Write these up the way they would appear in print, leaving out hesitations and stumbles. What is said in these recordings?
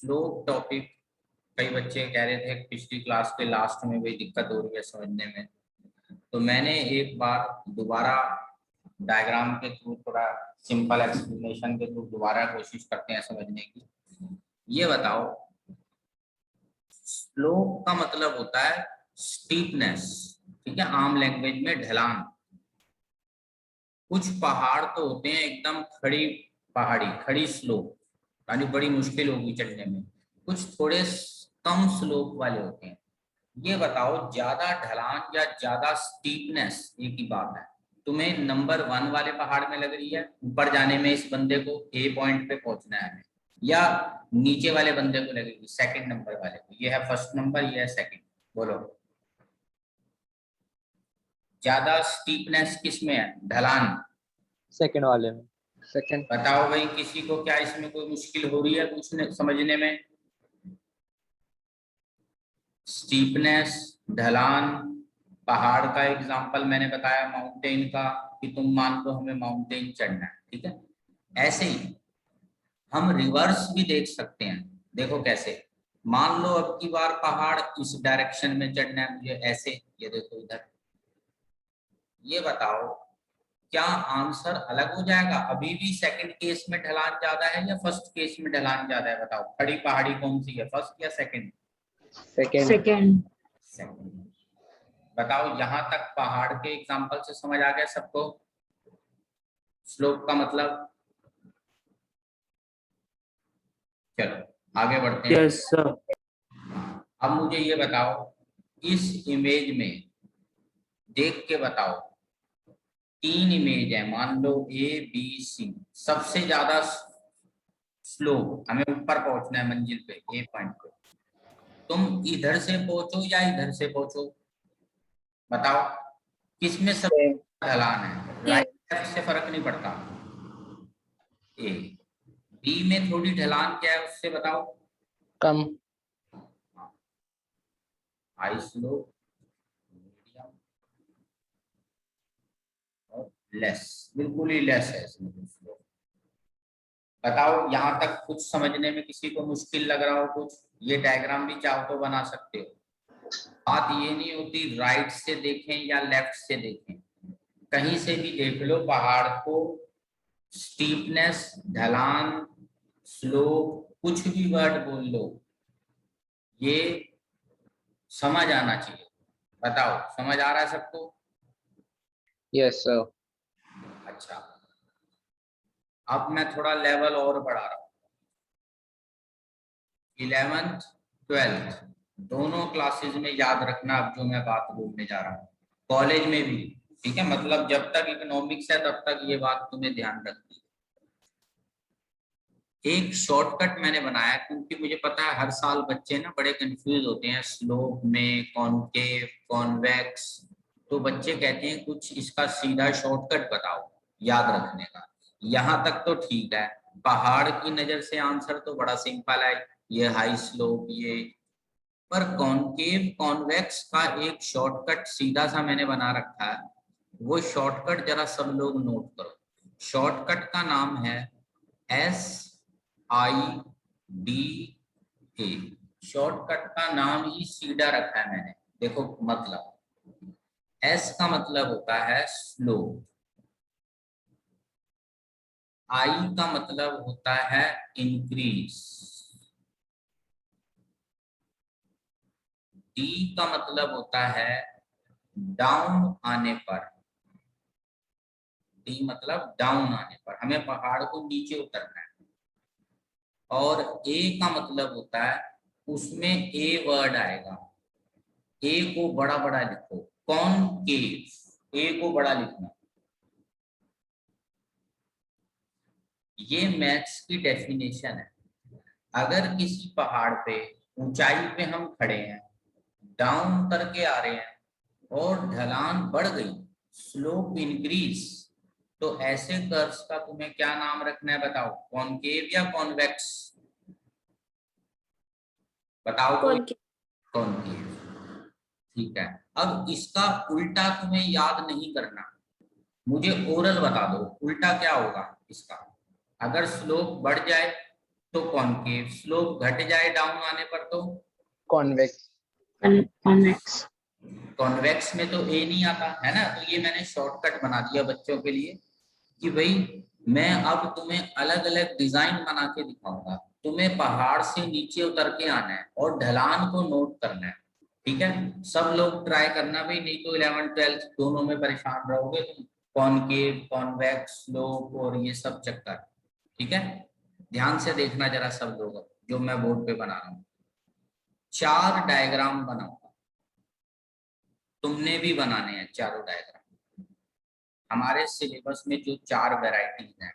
Slope topic कई बच्चे कह रहे थे पिछली क्लास के लास्ट में वही दिक्कत हो रही है समझने में, तो मैंने एक बार दोबारा डायग्राम के थ्रू थोड़ा सिंपल एक्सप्लेनेशन के थ्रू दोबारा कोशिश करते हैं समझने की। ये बताओ, स्लोप का मतलब होता है स्टीपनेस, ठीक है, आम लैंग्वेज में ढलान। कुछ पहाड़ तो होते हैं एकदम खड़ी पहाड़ी, खड़ी स्लोप, यानी बड़ी मुश्किल होगी चढ़ने में। कुछ थोड़े कम स्लोप वाले होते हैं। ये बताओ, ज्यादा ढलान या ज्यादा स्टीपनेस एक ही बात है। तुम्हें नंबर 1 वाले पहाड़ में लग रही है ऊपर जाने में, इस बंदे को ए पॉइंट पे पहुंचना है, या नीचे वाले बंदे को लगेगी सेकंड नंबर वाले को? ये है फर्स्ट नंबर, ये है सेकंड। बोलो, ज्यादा स्टीपनेस किस में है? ढलान सेकंड वाले में। सेकंड। बताओ भाई, किसी को क्या इसमें कोई मुश्किल हो रही है कुछ समझने में? स्टीपनेस, ढलान, पहाड़ का एग्जांपल मैंने बताया माउंटेन का, कि तुम मान लो हमें माउंटेन चढ़ना है, ठीक है। ऐसे ही हम रिवर्स भी देख सकते हैं। देखो कैसे, मान लो अब की बार पहाड़ इस डायरेक्शन में चढ़ना है मुझे, ऐसे, ये देखो इधर। ये बताओ, क्या आंसर अलग हो जाएगा? अभी भी सेकंड केस में ढलान ज्यादा है या फर्स्ट केस में ढलान ज्यादा है? बताओ, खड़ी पहाड़ी कौन सी है, फर्स्ट या सेकंड? सेकंड। सेकंड। सेकंड। बताओ, यहां तक पहाड़ के एग्जांपल से समझ आ गया सबको स्लोप का मतलब? चलो आगे बढ़ते हैं। Yes sir. अब मुझे ये बताओ, इस इमेज में देख के बताओ, 3 इमेज है, मान लो ए बी सी। सबसे ज्यादा स्लो, हमें ऊपर पहुंचना है मंजिल पे, ए पॉइंट पे। तुम इधर से पहुंचो या इधर से पहुंचो, बताओ किसमें सबसे ढलान है? राइट लेफ्ट से फर्क नहीं पड़ता। ए, बी में थोड़ी ढलान क्या है उससे बताओ? कम। हाई स्लो, मीडियम और लेस। बिल्कुल ही लेस है इसमें स्लो। बताओ, यहाँ तक कुछ समझने में किसी को मुश्किल लग रहा हो कुछ? ये डायग्राम भी चाहो तो बना सकते हो। बात ये नहीं होती राइट से देखें या लेफ्ट से देखें, कहीं से भी देख लो पहाड़ को, स्टीपनेस, ढलान, स्लोप, कुछ भी वर्ड बोल लो, ये समझ आना चाहिए। बताओ, समझ आ रहा है सबको? Yes sir. अच्छा, अब मैं थोड़ा लेवल और बढ़ा रहा हूँ। 11th 12th दोनों क्लासेस में याद रखना अब जो मैं बात बोलने जा रहा हूँ, कॉलेज में भी, ठीक है। मतलब जब तक इकोनॉमिक्स है तब तक ये बात तुम्हें ध्यान रखनी है। एक शॉर्टकट मैंने बनाया, क्योंकि मुझे पता है हर साल बच्चे ना बड़े कंफ्यूज होते हैं स्लोप में, कॉनकेव, कॉन्वेक्स। तो बच्चे कहते हैं कुछ इसका सीधा शॉर्टकट बताओ याद रखने का। यहाँ तक तो ठीक है, पहाड़ की नजर से आंसर तो बड़ा सिंपल है, ये हाई स्लोप ये। पर कॉनकेव कॉन्वेक्स का एक शॉर्टकट सीधा सा मैंने बना रखा है, वो शॉर्टकट जरा सब लोग नोट करो। शॉर्टकट का नाम है SIDA। शॉर्टकट का नाम ही सीधा रखा है मैंने। देखो मतलब, S का मतलब होता है स्लो, I का मतलब होता है इंक्रीज, D का मतलब होता है डाउन आने पर। D मतलब डाउन आने पर, हमें पहाड़ को नीचे उतरना है। और A का मतलब होता है उसमें A वर्ड आएगा, A को बड़ा बड़ा लिखो, कॉनकेव, A को बड़ा लिखना। ये मैथ्स की डेफिनेशन है। अगर किसी पहाड़ पे ऊंचाई पे हम खड़े हैं, डाउन करके आ रहे हैं और ढलान बढ़ गई, स्लोप इंक्रीज, तो ऐसे कर्व्स का तुम्हें क्या नाम रखना है बताओ? कॉनकेव या कॉन्वेक्स? बताओ कोई। कॉनकेव, ठीक है। अब इसका उल्टा तुम्हें याद नहीं करना, मुझे ओरल बता दो उल्टा क्या होगा इसका। अगर स्लोप बढ़ जाए तो कॉनकेव। स्लोप घट जाए डाउन आने पर तो convex, convex, कॉन्वेक्स में तो ए नहीं आता है ना। तो ये मैंने शॉर्टकट बना दिया बच्चों के लिए कि भाई मैं अब तुम्हें अलग अलग डिजाइन बना के दिखाऊंगा, तुम्हें पहाड़ से नीचे उतर के आना है और ढलान को नोट करना है। ठीक है, सब लोग ट्राई करना भाई, नहीं तो 11th-12th दोनों में परेशान रहोगे तुम, कॉनकेव, कॉन्वेक्स, स्लोप और ये सब चक्कर। ठीक है, ध्यान से देखना जरा सब लोग जो मैं बोर्ड पे बना रहा हूँ। 4 डायग्राम बनाऊंगा, तुमने भी बनाने हैं चारों डायग्राम। हमारे सिलेबस में जो 4 वैरायटीज हैं,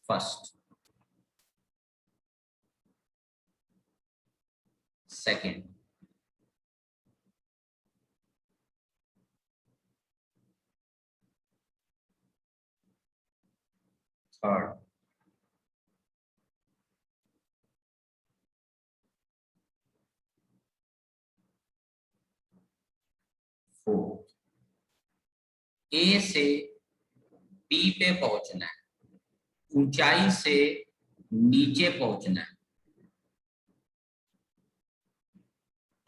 फर्स्ट, सेकेंड, थर्ड, फोर्थ। ए से बी पे पहुंचना है, ऊंचाई से नीचे पहुंचना है,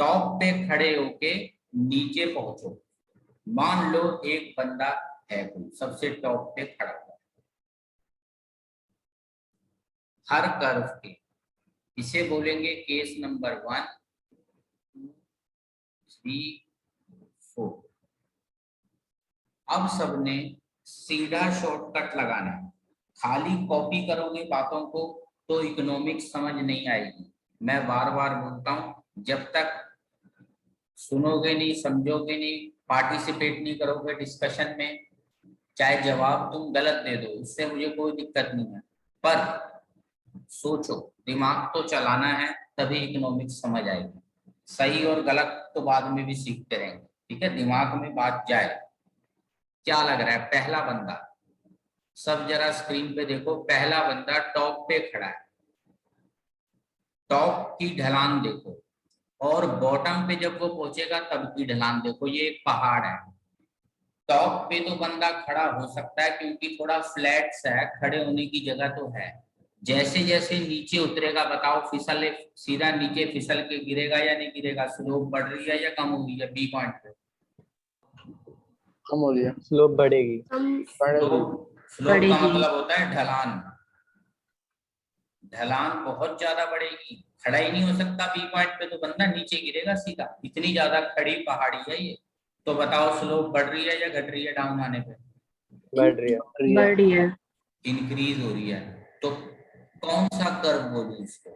टॉप पे खड़े होके नीचे पहुंचो। मान लो एक बंदा है कोई सबसे टॉप पे खड़ा हुआ हर कर्व के, इसे बोलेंगे केस नंबर 1, 2, 3, 4। अब सबने सीधा शॉर्टकट लगाना है। खाली कॉपी करोगे बातों को तो इकोनॉमिक्स समझ नहीं आएगी। मैं बार बार बोलता हूँ, जब तक सुनोगे नहीं, समझोगे नहीं, पार्टिसिपेट नहीं करोगे डिस्कशन में, चाहे जवाब तुम गलत दे दो, उससे मुझे कोई दिक्कत नहीं है, पर सोचो, दिमाग तो चलाना है, तभी इकोनॉमिक्स समझ आएगी। सही और गलत तो बाद में भी सीखते रहेंगे। ठीक है, दिमाग में बात जाए। क्या लग रहा है? पहला बंदा, सब जरा स्क्रीन पे देखो, पहला बंदा टॉप पे खड़ा है, टॉप की ढलान देखो, और बॉटम पे जब वो पहुंचेगा तब की ढलान देखो। ये एक पहाड़ है, टॉप पे तो बंदा खड़ा हो सकता है क्योंकि थोड़ा फ्लैट सा है, खड़े होने की जगह तो है। जैसे जैसे नीचे उतरेगा, बताओ फिसले, सीधा नीचे फिसल के गिरेगा या नहीं गिरेगा? स्लोप बढ़ रही है या कम हो रही है? बी पॉइंट पे कम हो गया, स्लोप बढ़ेगी, बढ़ेगी, स्लोप का मतलब होता है ढलान। ढलान बहुत ज्यादा बढ़ेगी, खड़ा ही नहीं हो सकता बी पॉइंट पे, तो बंदा नीचे गिरेगा सीधा। इतनी ज्यादा खड़ी पहाड़ी है ये। तो बताओ स्लोप बढ़ रही है या घट रही है डाउन आने पे? बढ़ रही है, बढ़ रही है, इंक्रीज हो रही है। तो कौन सा कर्व बोलूं इसको?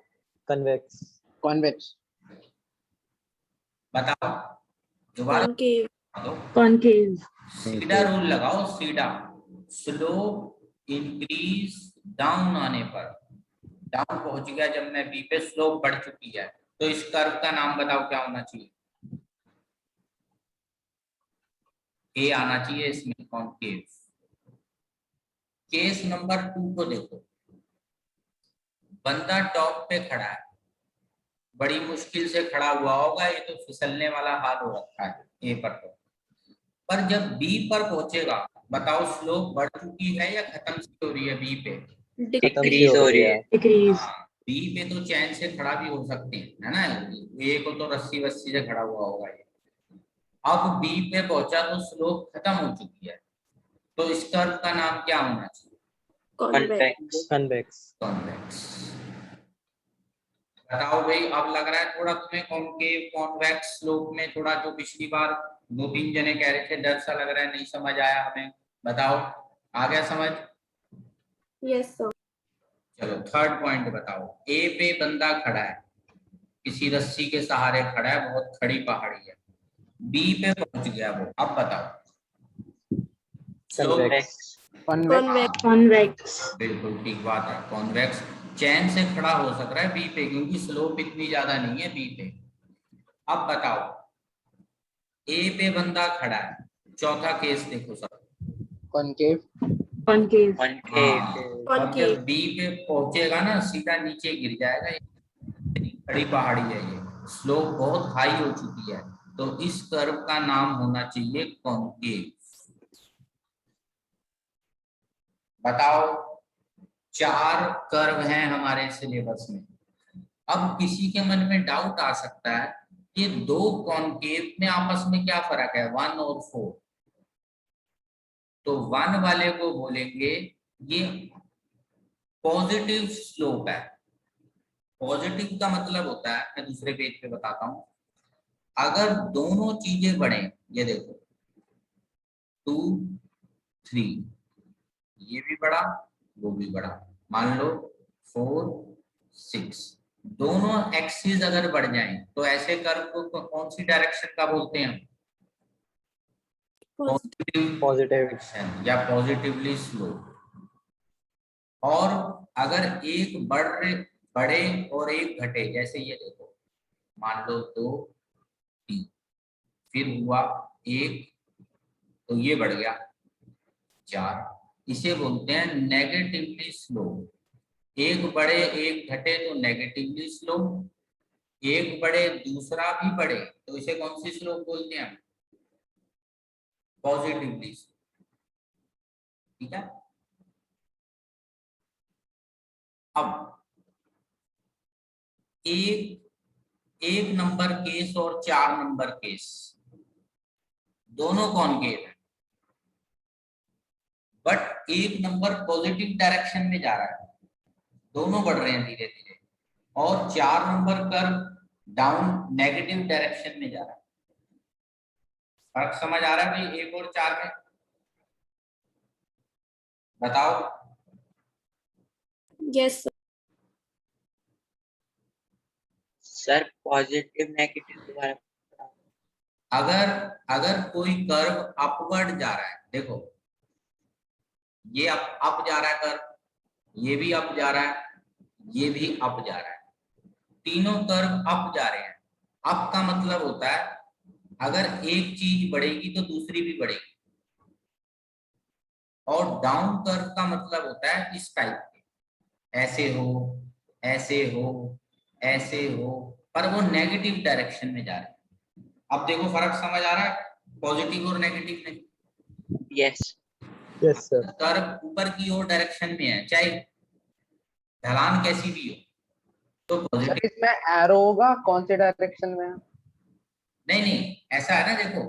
कन्वेक्स, कॉन्वेक्स, बताओ दोबारा। कॉनकेव, दो कॉनकेव, सीधा रूल लगाओ, सीधा। स्लोप इंक्रीज डाउन आने पर, डाउन पहुंच गया जब मैं बी पे, स्लोप बढ़ चुकी है, तो इस कर्व का नाम बताओ क्या होना चाहिए? ए आना चाहिए इसमें, कॉनकेव। केस नंबर 2 को देखो, बंदा टॉप पे खड़ा है, बड़ी मुश्किल से खड़ा हुआ होगा, ये तो फिसलने वाला हाल हो रखा है ए पर। तो पर जब बी पर पहुंचेगा, बताओ स्लोप बढ़ चुकी है या खत्म सी हो रही है? बी पे डिक्रीज हो रही है, डिक्रीज, बी पे तो चैन से खड़ा भी हो सकते हैं, है ना। ए को तो रस्सी वस्सी से खड़ा हुआ होगा ये। अब बी पे पहुंचा तो स्लोप खत्म हो चुकी है, तो इस कर्व का नाम क्या होना चाहिए? Convex, convex, convex. बताओ भाई, अब लग रहा है थोड़ा तुम्हें कॉनकेव, कॉन्वेक्स, स्लोप में थोड़ा, जो पिछली बार 2-3 जने कह रहे थे डर सा लग रहा है, नहीं समझ आया हमें, बताओ आ गया समझ? यस सर, चलो थर्ड पॉइंट बताओ। ए पे बंदा खड़ा है, किसी रस्सी के सहारे खड़ा है, बहुत खड़ी पहाड़ी है, बी पे पहुंच गया वो, अब बताओ स्लोप? कन्वेक्स, कॉन्वेक्स, बिल्कुल ठीक बात है, कॉन्वेक्स। चैन से खड़ा हो सक रहा है बी पे, क्योंकि स्लोप इतनी ज्यादा नहीं है बी पे। अब बताओ, ए पे बंदा खड़ा है, चौथा केस देखो सब। कॉन्केव, कॉनकेव, हाँ, अब जब बी पे पहुंचेगा ना, सीधा नीचे गिर जाएगा। इतनी खड़ी पहाड़ी है ये, स्लोप बहुत हाई हो चुकी है, तो इस कर्व का नाम होना चाहिए कॉनकेव। बताओ, 4 कर्व हैं हमारे सिलेबस में। अब किसी के मन में डाउट आ सकता है कि 2 कॉनकेव में आपस में क्या फर्क है, 1 और 4। तो 1 वाले को बोलेंगे ये पॉजिटिव स्लोप है। पॉजिटिव का मतलब होता है, मैं दूसरे पेज पे बताता हूं, अगर दोनों चीजें बढ़े, ये देखो 2 3, ये भी बढ़ा वो भी बढ़ा, मान लो 4 6, दोनों एक्सिस अगर बढ़ जाएं तो ऐसे कर्व को कौन सी डायरेक्शन का बोलते हैं? Positive positive. डायरेक्शन या पॉजिटिवली स्लो। और अगर एक बढ़े और एक घटे, जैसे ये देखो, मान लो 2 3, फिर हुआ 1, तो ये बढ़ गया 4, इसे बोलते हैं नेगेटिवली स्लो। एक बढ़े एक घटे तो नेगेटिवली स्लो, एक बढ़े दूसरा भी बढ़े तो इसे कौन सी स्लोप बोलते हैं? Positively slow. ठीक है। अब एक नंबर केस और 4 नंबर केस दोनों कॉनकेव है, बट एक नंबर पॉजिटिव डायरेक्शन में जा रहा है, दोनों बढ़ रहे हैं धीरे धीरे, और 4 number curve down negative direction में जा रहा है। फर्क समझ आ रहा है भाई 1 और 4 में? बताओ। यस सर पॉजिटिव नेगेटिव दोबारा। अगर अगर कोई कर्व अपवर्ड जा रहा है, देखो ये अप जा रहा है कर्व, ये भी अप जा रहा है, ये भी अप जा रहा है, तीनों कर्व अप जा रहे हैं। अप का मतलब होता है अगर एक चीज बढ़ेगी तो दूसरी भी बढ़ेगी, और डाउन कर्व का मतलब होता है इस टाइप के, ऐसे हो ऐसे हो ऐसे हो, पर वो नेगेटिव डायरेक्शन में जा रहे हैं। अब देखो फर्क समझ आ रहा है पॉजिटिव और नेगेटिव में? Yes yes sir. कर्व ऊपर की ओर डायरेक्शन में है, चाहे ढलान कैसी भी हो, तो सर पॉजिटिव। इसमें एरो होगा कौन से डायरेक्शन में है? नहीं, ऐसा है ना, देखो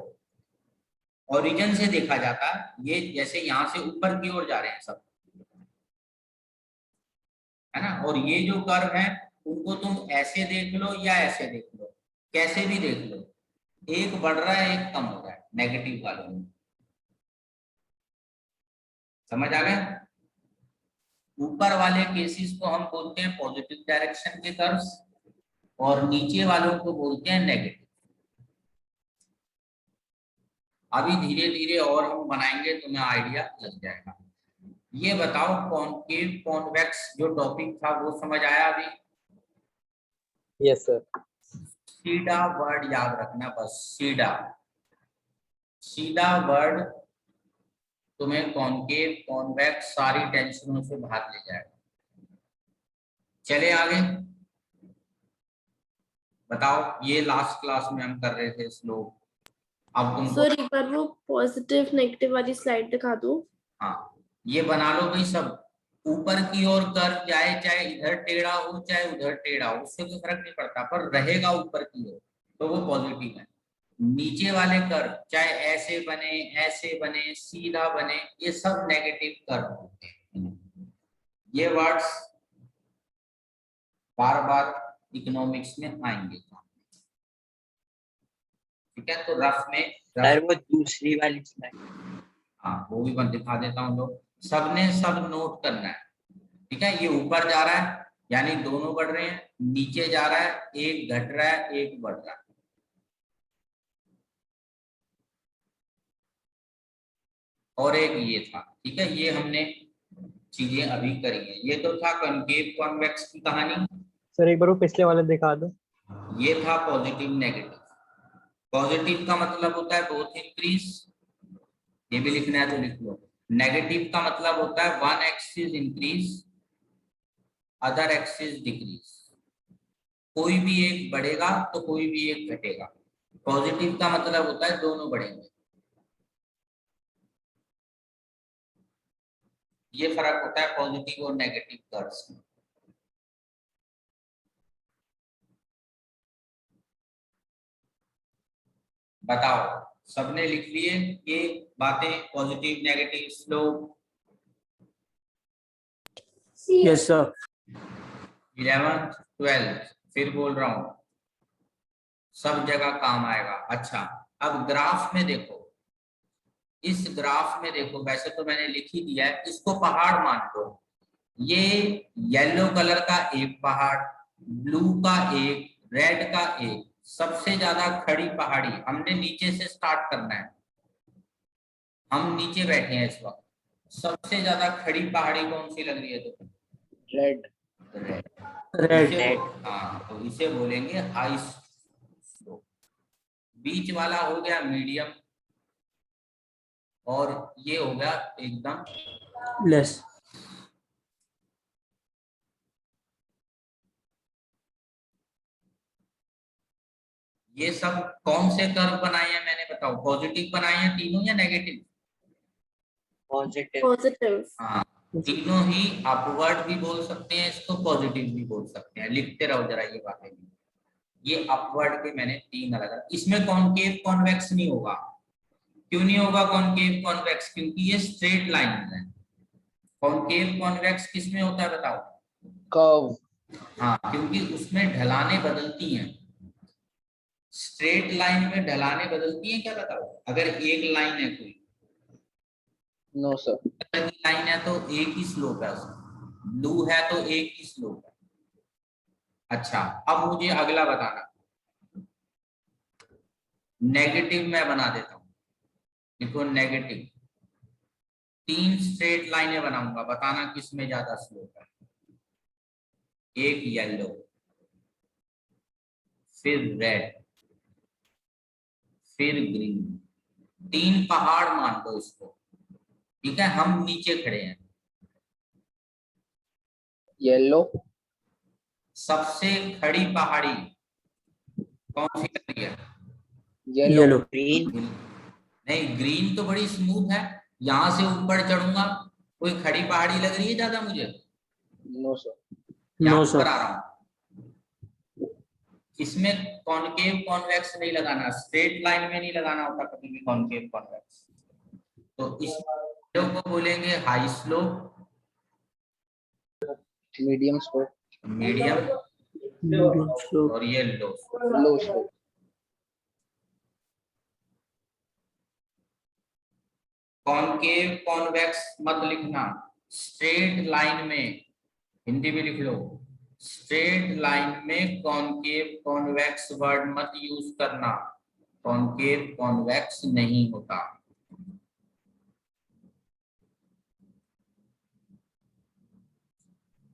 ओरिजिन से देखा जाता है, ये जैसे यहाँ से ऊपर की ओर जा रहे हैं सब, है ना, और ये जो कर्व है उनको तुम ऐसे देख लो या ऐसे देख लो, कैसे भी देख लो, एक बढ़ रहा है एक कम हो रहा है नेगेटिव वालों में। समझ आ गया? ऊपर वाले केसेस को हम बोलते हैं पॉजिटिव डायरेक्शन के कर्व्स, और नीचे वालों को बोलते हैं नेगेटिव। अभी धीरे धीरे और हम बनाएंगे, तुम्हें आइडिया लग जाएगा। ये बताओ कॉनकेव कॉन्वेक्स जो टॉपिक था वो समझ आया अभी? Yes sir. सीधा वर्ड याद रखना, बस सीधा सीधा वर्ड तुम्हें कॉनकेव कॉन्वेक्स सारी टेंशनों से बाहर ले जाएगा। चले आगे, बताओ, ये लास्ट क्लास में हम कर रहे थे स्लोप, अब तुमको सर एक बार वो पॉजिटिव नेगेटिव वाली स्लाइड दिखा दो। हाँ ये बना लो भाई, सब ऊपर की ओर कर्व जाए, चाहे इधर टेढ़ा हो चाहे उधर टेढ़ा हो, उससे कोई फर्क नहीं पड़ता, पर रहेगा ऊपर की ओर तो वो पॉजिटिव है। नीचे वाले कर्व चाहे ऐसे बने सीधा बने, ये सब नेगेटिव कर्व होते हैं। ये वर्ड्स बार बार इकोनॉमिक्स में आएंगे। ठीक है, तो रफ में सर वो दूसरी वाली स्लाइड। हाँ वो भी मैं दिखा देता हूँ, लोग सबने सब नोट करना है। ठीक है, ये ऊपर जा रहा है यानी दोनों बढ़ रहे हैं, नीचे जा रहा है एक घट रहा है एक बढ़ रहा है। और एक ये था, ठीक है, ये हमने चीजें अभी करी है। ये तो था कॉनकेव कॉन्वेक्स की कहानी। सर एक बार वो पिछले वाले दिखा दो। ये था पॉजिटिव नेगेटिव। पॉजिटिव का मतलब होता है बोथ इंक्रीज, ये भी लिखना है तो लिख लो। नेगेटिव का मतलब होता है one axis increase other axis decrease, कोई भी एक बढ़ेगा तो कोई भी एक घटेगा। पॉजिटिव का मतलब होता है दोनों बढ़ेंगे। ये फर्क होता है पॉजिटिव और नेगेटिव कर्व्स में। बताओ, सबने लिख लिए ये बातें, positive negative slope? Yes sir. 11th 12th फिर बोल रहा हूं, सब जगह काम आएगा। अच्छा, अब ग्राफ में देखो, इस ग्राफ में देखो, वैसे तो मैंने लिख ही दिया है, इसको पहाड़ मान लो। ये येलो कलर का एक पहाड़, ब्लू का एक, रेड का एक, सबसे ज्यादा खड़ी पहाड़ी। हमने नीचे से स्टार्ट करना है, हम नीचे बैठे हैं इस वक्त। सबसे ज्यादा खड़ी पहाड़ी कौन सी लग रही है तो? रेड। रेड। हाँ, तो इसे बोलेंगे हाई स्लोप। बीच वाला हो गया मीडियम, और ये हो गया एकदम लेस। ये सब कौन से कर्व बनाए हैं मैंने, बताओ? पॉजिटिव बनाए हैं तीनों या नेगेटिव? पॉजिटिव। पॉजिटिव। हाँ, तीनों ही अपवर्ड भी बोल सकते हैं इसको, पॉजिटिव भी बोल सकते हैं। लिखते रहो जरा ये बातें भी। ये अपवर्ड के मैंने तीन अलग अलग। इसमें कॉनकेव कॉन्वेक्स नहीं होगा। क्यों नहीं होगा कॉनकेव कॉन्वेक्स? क्योंकि ये स्ट्रेट लाइन है। कॉनकेव कॉन्वेक्स किस में होता है बताओ? कर्व। हाँ, क्योंकि उसमें ढलानें बदलती हैं। स्ट्रेट लाइन में ढलानें बदलती हैं क्या, बताओ? अगर एक लाइन है कोई, नो सर। लाइन है तो एक ही स्लोप है उसमें, ब्लू है तो एक ही स्लोप है। अच्छा, अब मुझे अगला बताना। नेगेटिव मैं बना देता हूं, देखो नेगेटिव। तीन स्ट्रेट लाइनें बनाऊंगा, बताना किस में ज्यादा स्लोप है। एक येलो, फिर रेड, फिर ग्रीन। तीन पहाड़ मान लो इसको, ठीक है? हम नीचे खड़े हैं। येलो। सबसे खड़ी पहाड़ी कौन सी लग रही है? येलो। ग्रीन। नहीं, ग्रीन तो बड़ी स्मूथ है। यहां से ऊपर चढ़ूंगा, कोई खड़ी पहाड़ी लग रही है ज्यादा मुझे? No sir. No sir. आ रहा हूं, इसमें कॉनकेव कॉन्वेक्स नहीं लगाना, स्ट्रेट लाइन में नहीं लगाना होता कभी भी कॉनकेव कॉन्वेक्स। तो इस को बोलेंगे high slope, medium slope. Medium, और ये लो। लो स्लोप। कॉनकेव कॉन्वेक्स मत लिखना, स्ट्रेट लाइन में, हिंदी में लिख लो। स्ट्रेट लाइन में कॉनकेव कॉन्वेक्स वर्ड मत यूज करना, कॉनकेव कॉन्वेक्स नहीं होता।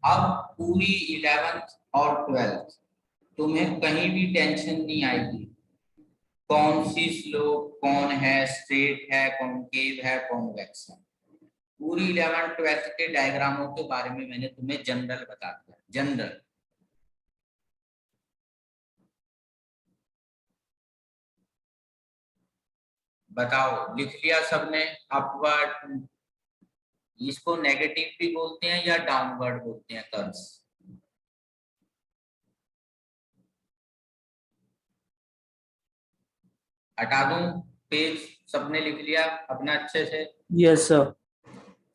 अब पूरी 11th और 12th तुम्हें कहीं भी टेंशन नहीं आएगी, कौन सी स्लोप कौन है, स्ट्रेट है, कॉनकेव है, कॉन्वेक्स है। पूरी 11th 12th के डायग्रामों के बारे में मैंने तुम्हें जनरल बता दिया, जनरल। बताओ, लिख लिया सबने? अपवर्ड, इसको नेगेटिव भी बोलते हैं या डाउनवर्ड बोलते हैं कर्व्स? हटा दूं पेज? सबने लिख लिया अपना अच्छे से? Yes sir.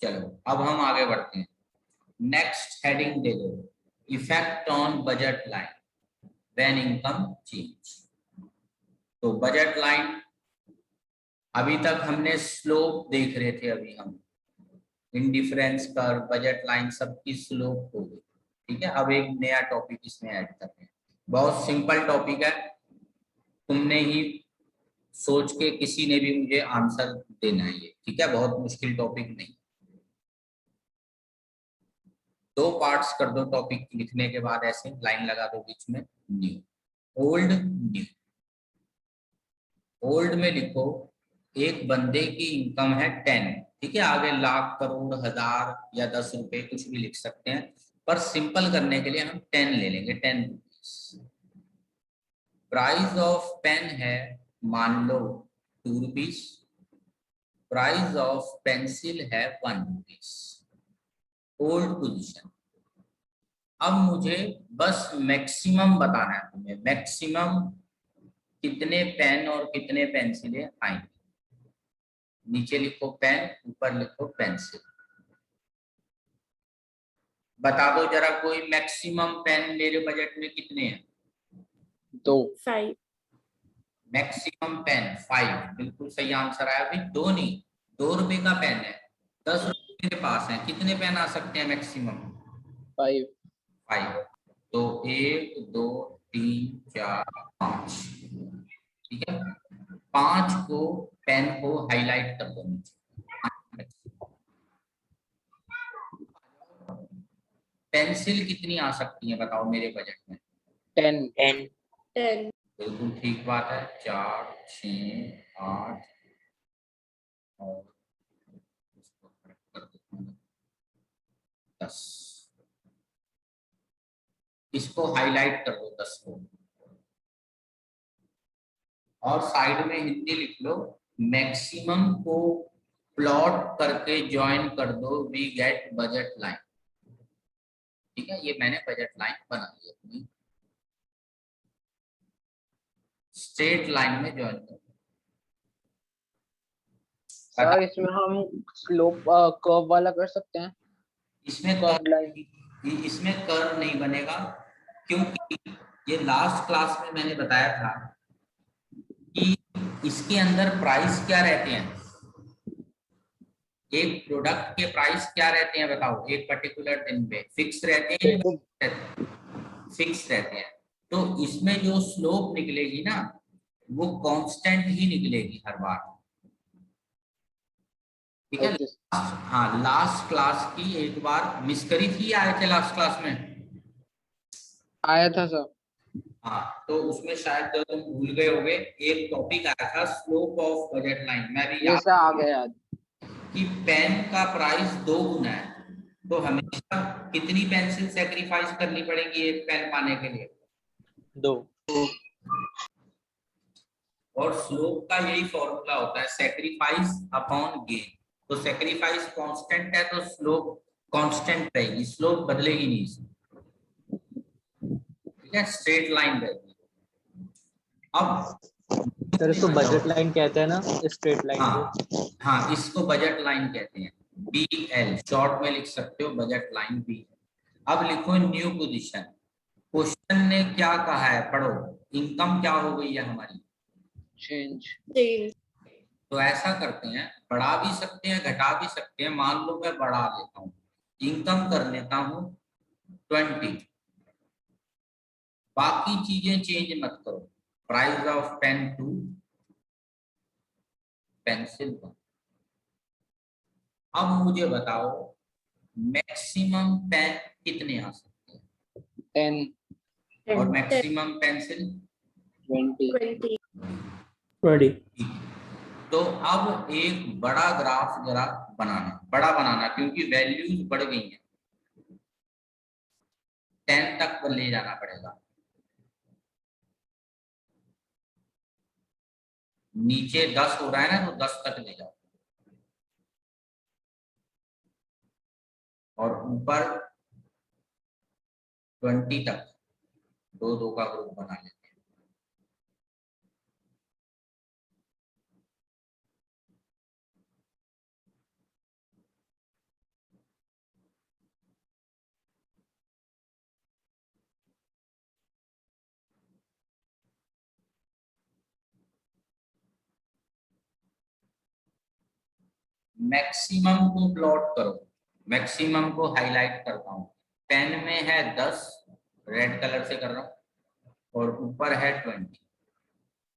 चलो अब हम आगे बढ़ते हैं। नेक्स्ट हेडिंग दे दो, effect on budget line when income change. तो बजट लाइन, अभी तक हमने स्लोप देख रहे थे, अभी हम इंडिफरेंस कर्व, बजट लाइन, सबकी स्लोप हो गई, ठीक है? अब एक नया टॉपिक इसमें ऐड कर रहे हैं, बहुत सिंपल टॉपिक है। तुमने ही सोच के किसी ने भी मुझे आंसर देना है ये, ठीक है? बहुत मुश्किल टॉपिक नहीं। दो पार्ट्स कर दो टॉपिक लिखने के बाद, ऐसे लाइन लगा दो बीच में, न्यू, ओल्ड, न्यू। ओल्ड में लिखो एक बंदे की इनकम है 10, ठीक है? आगे लाख, करोड़, हजार या 10 रुपए कुछ भी लिख सकते हैं, पर सिंपल करने के लिए हम 10 ले लेंगे, 10 रुपीज। प्राइस ऑफ पेन है मान लो 2 रुपीज, प्राइस ऑफ पेंसिल है 1 रुपीज। Old position. अब मुझे बस मैक्सिमम बताना है तुम्हें, मैक्सिमम कितने पेन और कितने पेंसिलें आएंगे। नीचे लिखो पेन, ऊपर लिखो पेंसिल। बता दो जरा कोई मैक्सिमम पेन मेरे बजट में कितने हैं? 2। 5। मैक्सिमम पेन 5, बिल्कुल सही आंसर आया। अभी 2 नहीं, 2 रुपए का पेन है, 10 रुपए मेरे पास है, कितने पेन आ सकते हैं मैक्सिमम? 5। 5। तो 1 2 3 4 5, ठीक है। 5 को पेन को हाईलाइट कर दो नीचे। पेंसिल कितनी आ सकती है बताओ मेरे बजट में? 10। 10, 10। बिल्कुल ठीक बात है। 4 6 8 और इसको correct कर देता हूं, 10। इसको हाईलाइट कर दो 10 को, और साइड में हिंदी लिख लो, मैक्सिमम को प्लॉट करके ज्वाइन कर दो, वी गेट बजट लाइन। ठीक है, ये मैंने बजट लाइन बना ली अपनी, स्ट्रेट लाइन में ज्वाइन कर दो। सर इसमें हम स्लोप कर्व वाला कर सकते हैं? इसमें कर्व लाइन। इसमें कर्व नहीं बनेगा, क्योंकि ये लास्ट क्लास में मैंने बताया था कि इसके अंदर प्राइस क्या रहते हैं, एक प्रोडक्ट के प्राइस क्या रहते हैं बताओ, एक पर्टिकुलर दिन पे फिक्स रहते हैं या फिक्स रहते हैं। तो इसमें जो स्लोप निकलेगी ना, वो कांस्टेंट ही निकलेगी हर बार। ठीक है। ओके। हाँ, लास्ट क्लास की एक बार मिस करी थी, आए थे लास्ट क्लास में? आया था सर। हाँ, तो उसमें शायद तो तुम भूल गए होगे, एक टॉपिक आया था स्लोप ऑफ बजट लाइन। मैं भी ये सर आ गया याद। कि पेन का प्राइस 2 गुना है, तो हमेशा कितनी पेंसिल सेक्रीफाइस करनी पड़ेगी एक पेन पाने के लिए? 2, और स्लोप का यही फॉर्मूला होता है, सेक्रीफाइस अपॉन गेन। तो सेक्रीफाइस कांस्टेंट है तो स्लोप कांस्टेंट रहेगी, स्लोप बदलेगी नहीं इसमें। ठीक है, स्ट्रेट लाइन रहेगी। अब सर इसको बजट लाइन कहते हैं ना, स्ट्रेट लाइन को? हाँ हाँ, इसको बजट लाइन कहते हैं, BL शॉर्ट में लिख सकते हो, बजट लाइन BL। अब लिखो न्यू पोजीशन। क्वेश्चन ने क्या कहा है, पढ़ो। इनकम क्या हो गई है हमारी? चेंज। तो ऐसा करते हैं, बढ़ा भी सकते हैं घटा भी सकते हैं। मान लो मैं बढ़ा लेता हूँ, इनकम कर लेता हूँ 20, बाकी चीजें चेंज मत करो। Price of pen 2, pencil 1। अब मुझे बताओ मैक्सिमम पेन कितने आ सकते हैं 10। और मैक्सिमम पेंसिल 20। 20। तो अब एक बड़ा ग्राफ जरा बनाना, बड़ा बनाना, क्योंकि वैल्यूज बढ़ गई हैं, 10 तक ले जाना पड़ेगा। नीचे 10 हो रहा है ना, तो 10 तक ले जाओ, और ऊपर 20 तक, 2 2 का ग्रुप बना लेते हैं। मैक्सिमम को प्लॉट करो, मैक्सिमम को हाईलाइट करता हूँ। पेन में है 10, रेड कलर से कर रहा हूँ, और ऊपर है 20।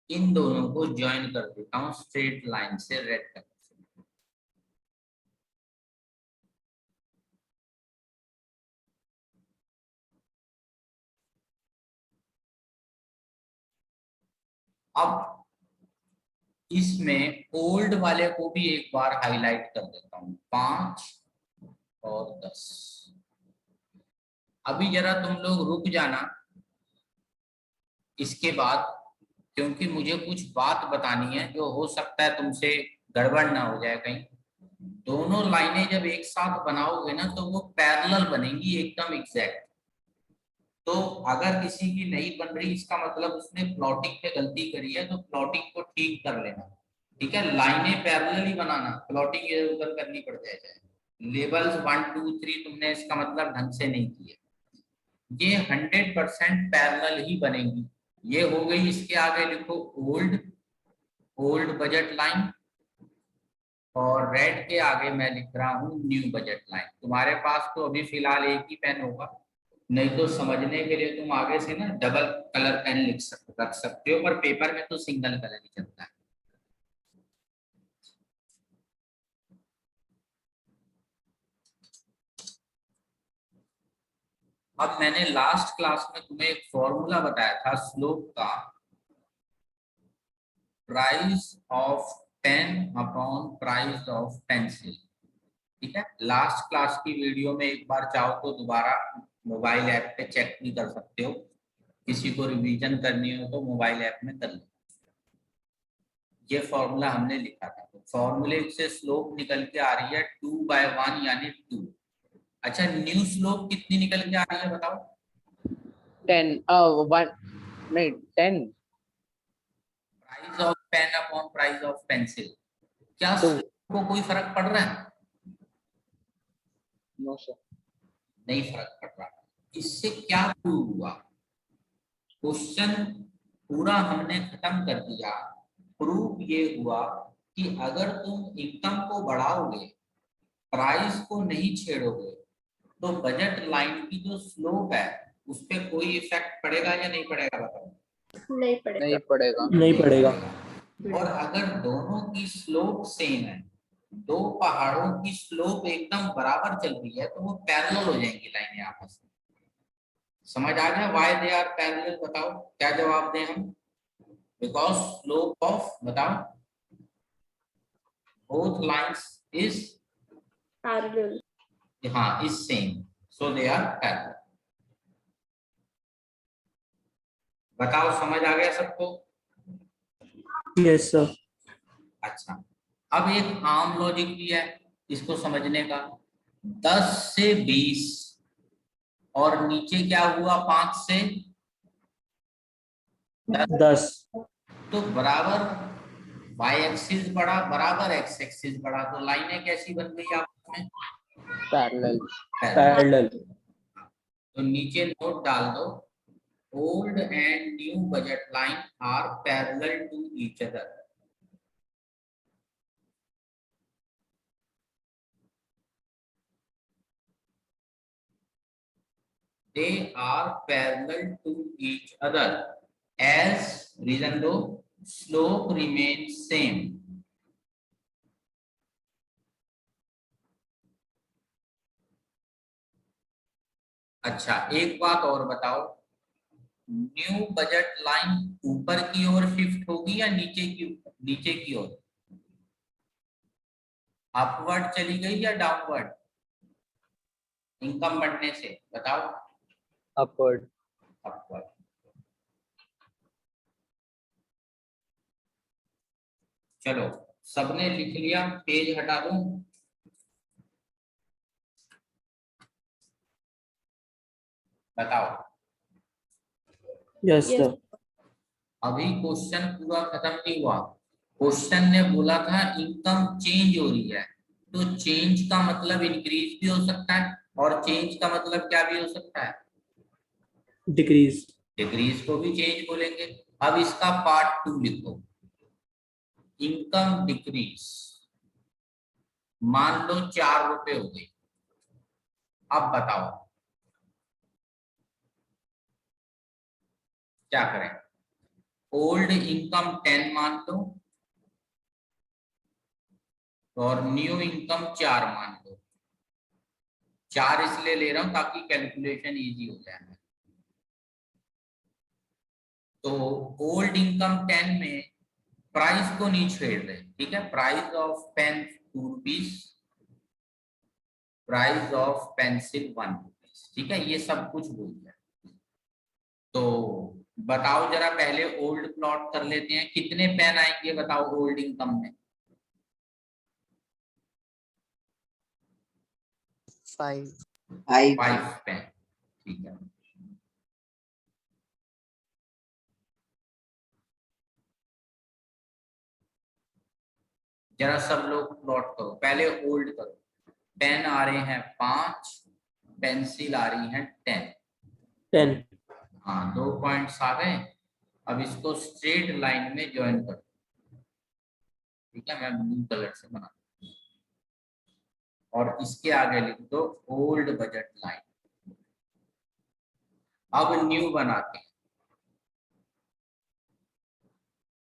इन दोनों को ज्वाइन कर देता हूँ स्ट्रेट लाइन से, रेड कलर से। अब इसमें ओल्ड वाले को भी एक बार हाईलाइट कर देता हूँ, 5 और 10। अभी जरा तुम लोग रुक जाना इसके बाद, क्योंकि मुझे कुछ बात बतानी है जो हो सकता है तुमसे गड़बड़ ना हो जाए कहीं। दोनों लाइनें जब एक साथ बनाओगे ना तो वो पैरेलल बनेंगी एकदम एग्जैक्ट। तो अगर किसी की नहीं बन रही इसका मतलब उसने प्लॉटिंग पे गलती करी है, तो प्लॉटिंग को ठीक कर लेना। ठीक है, लाइनें पैरेलल ही बनाना, प्लॉटिंग इधर उधर करनी पड़ जाए। लेवल्स 1 2 3 तुमने इसका मतलब ढंग से नहीं किए, ये 100% पैरेलल ही बनेंगी। ये हो गई। इसके आगे लिखो ओल्ड बजट लाइन, और रेड के आगे मैं लिख रहा हूँ न्यू बजट लाइन। तुम्हारे पास तो अभी फिलहाल एक ही पेन होगा, नहीं तो समझने के लिए तुम आगे से ना डबल कलर पेन रख सकते हो, पर पेपर में तो सिंगल कलर ही चलता है। अब मैंने लास्ट क्लास में तुम्हें एक फॉर्मूला बताया था स्लोप का, price of pen upon price of pencil. ठीक है, लास्ट क्लास की वीडियो में एक बार चाहो तो दोबारा मोबाइल ऐप पे चेक भी कर सकते हो, किसी को रिवीजन करनी हो तो मोबाइल ऐप में कर लो। ये फॉर्मूला हमने लिखा था, तो फॉर्मूले से स्लोप निकल के आ रही है 2/1 यानी 2। अच्छा, न्यू स्लोप कितनी निकल के आ रही है बताओ? 10 1 नहीं 10 price of pen upon price of pencil. क्या 2 स्लोप को कोई फर्क पड़ रहा है? No sir. नहीं फर्क पड़ रहा। इससे क्या प्रूव हुआ? क्वेश्चन पूरा हमने खत्म कर दिया। प्रूफ ये हुआ कि अगर तुम इनकम को बढ़ाओगे, प्राइस को नहीं छेड़ोगे, तो बजट लाइन की जो स्लोप है उस पर कोई इफेक्ट पड़ेगा या नहीं पड़ेगा बताओ? नहीं पड़ेगा। नहीं पड़ेगा। नहीं पड़ेगा। और अगर दोनों की स्लोप सेम है, दो पहाड़ों की स्लोप एकदम बराबर चल रही है, तो वो पैरेलल हो जाएंगी लाइनें आपस में। समझ आ गया व्हाई दे आर पैरेलल? बताओ क्या जवाब दें हम? बिकॉज स्लोप ऑफ, बताओ, both lines is, पैरेलल। हाँ, is same, so they are parallel। बताओ समझ आ गया सबको? Yes sir. अच्छा, अब एक आम लॉजिक भी है इसको समझने का। 10 से 20 और नीचे क्या हुआ 5 से 10। तो बराबर y एक्सिस बढ़ा, बराबर x एक्सिस बढ़ा, तो लाइनें कैसी बन गई आपस में? पैरेलल। पैरेलल। तो नीचे नोट डाल दो, old and new budget line are parallel to each other। They are parallel to each other as, reason दो, slope remains same। अच्छा, एक बात और बताओ, न्यू बजट लाइन ऊपर की ओर शिफ्ट होगी या नीचे की ओर? अपवर्ड चली गई या डाउनवर्ड इनकम बढ़ने से? बताओ। अपवर्ड। अपवर्ड। चलो, सबने लिख लिया, पेज हटा दूं? बताओ। Yes sir. अभी क्वेश्चन पूरा खत्म नहीं हुआ। क्वेश्चन ने बोला था इनकम चेंज हो रही है, तो चेंज का मतलब इंक्रीज भी हो सकता है, और चेंज का मतलब क्या भी हो सकता है? डिक्रीज। डिक्रीज को भी चेंज बोलेंगे। अब इसका पार्ट 2 लिखो, इनकम डिक्रीज। मान लो 4 रुपए हो गई। अब बताओ क्या करें? ओल्ड इनकम 10 मान लो और न्यू इनकम 4 मान लो। 4 इसलिए ले रहा हूं ताकि कैलकुलेशन इजी हो जाए। तो ओल्ड इनकम 10 में प्राइस को नहीं छेड़ रहे, ठीक है? Price of pen 2 rupees, price of pencil 1 rupees, ठीक है? ये सब कुछ बोल दिया। तो बताओ जरा, पहले ओल्ड प्लॉट कर लेते हैं, कितने पेन आएंगे बताओ ओल्ड इनकम में? 5 5 पेन, ठीक है। जरा सब लोग प्लॉट करो, पहले होल्ड करो। पेन आ रहे हैं 5, पेंसिल आ रही है 10। 10 हाँ, 2 पॉइंट्स आ गए। अब इसको स्ट्रेट लाइन में ज्वाइन करो, ठीक है। मैं ब्लू कलर से बना, और इसके आगे लिख दो ओल्ड बजट लाइन। अब न्यू बनाते हैं।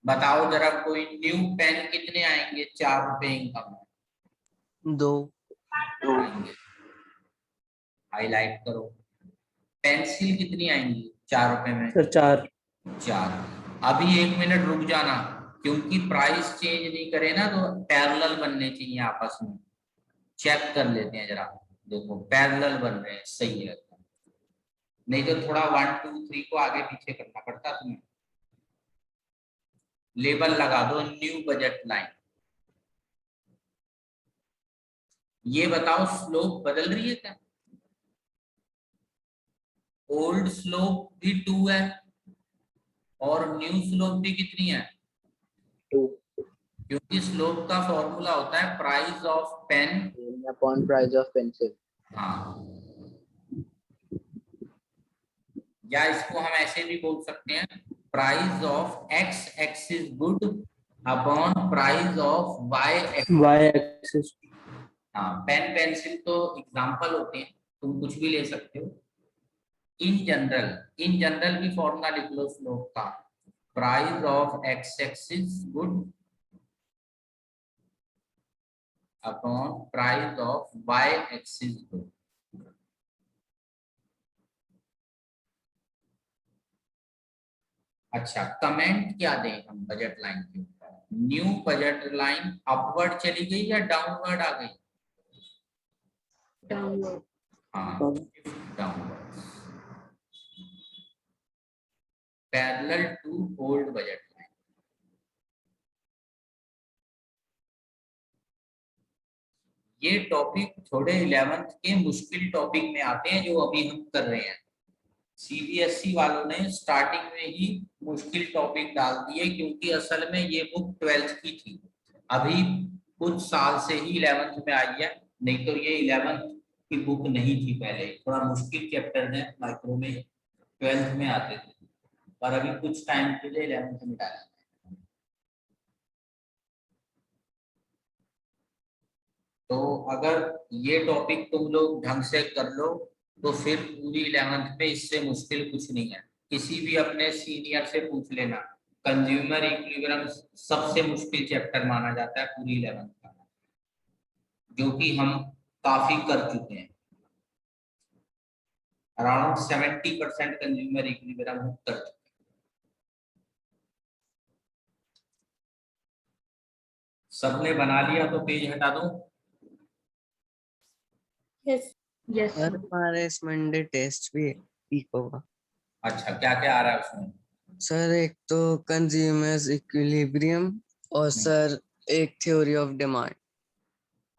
बताओ जरा, कोई न्यू पेन कितने आएंगे 4 रुपए इनकम में? 2 आएंगे, हाईलाइट करो। पेंसिल कितनी आएंगी 4 रुपए में? सर 4 4। अभी 1 मिनट रुक जाना, क्योंकि प्राइस चेंज नहीं करे ना तो पैरेलल बनने चाहिए आपस में। चेक कर लेते हैं जरा, देखो पैरेलल बन रहे हैं, सही है। नहीं तो थोड़ा 1 2 3 को आगे पीछे करना पड़ता तुम्हें। लेबल लगा दो न्यू बजट लाइन। ये बताओ स्लोप बदल रही है क्या? ओल्ड स्लोप भी 2 है, और न्यू स्लोप भी कितनी है? 2 क्योंकि स्लोप का फॉर्मूला होता है price of pen upon price of pencil. हाँ, या इसको हम ऐसे भी बोल सकते हैं, price of X axis good upon price of Y axis. y axis. हाँ, पेन पेंसिल तो एग्जांपल होते हैं, तुम कुछ भी ले सकते हो। इन जनरल भी फॉर्मूला लिख लो स्लोप का, price of X axis good upon price of Y axis good. अच्छा, कमेंट क्या दें हम बजट लाइन के ऊपर? न्यू बजट लाइन अपवर्ड चली गई या डाउनवर्ड आ गई? डाउनवर्ड। हाँ, downward. Parallel to old budget line. ये टॉपिक थोड़े 11th के मुश्किल टॉपिक में आते हैं जो अभी हम कर रहे हैं। सीबीएसई वालों ने स्टार्टिंग में ही मुश्किल टॉपिक डाल दिए, क्योंकि असल में ये बुक 12th की थी, अभी कुछ साल से ही 11th में आई है। नहीं तो ये 11th की बुक नहीं थी पहले, थोड़ा मुश्किल चैप्टर है, माइक्रो में 12th में आते थे, पर अभी कुछ टाइम के लिए 11th में डाला। तो अगर ये टॉपिक तुम लोग ढंग से कर लो तो फिर पूरी 11th में इससे मुश्किल कुछ नहीं है। किसी भी अपने सीनियर से पूछ लेना, कंज्यूमर इक्विलिब्रियम सबसे मुश्किल चैप्टर माना जाता है पूरी 11th का, जो कि हम काफी कर चुके हैं। अराउंड 70% कंज्यूमर इक्विलिब्रियम हम कर चुके हैं। सबने बना लिया तो पेज हटा दो। यस यस सर हमारे इस मंडे टेस्ट भी है, वीक होगा। अच्छा, क्या क्या आ रहा है उसमें? सर एक तो कंज्यूमर्स इक्विलिब्रियम और सर एक थ्योरी ऑफ डिमांड।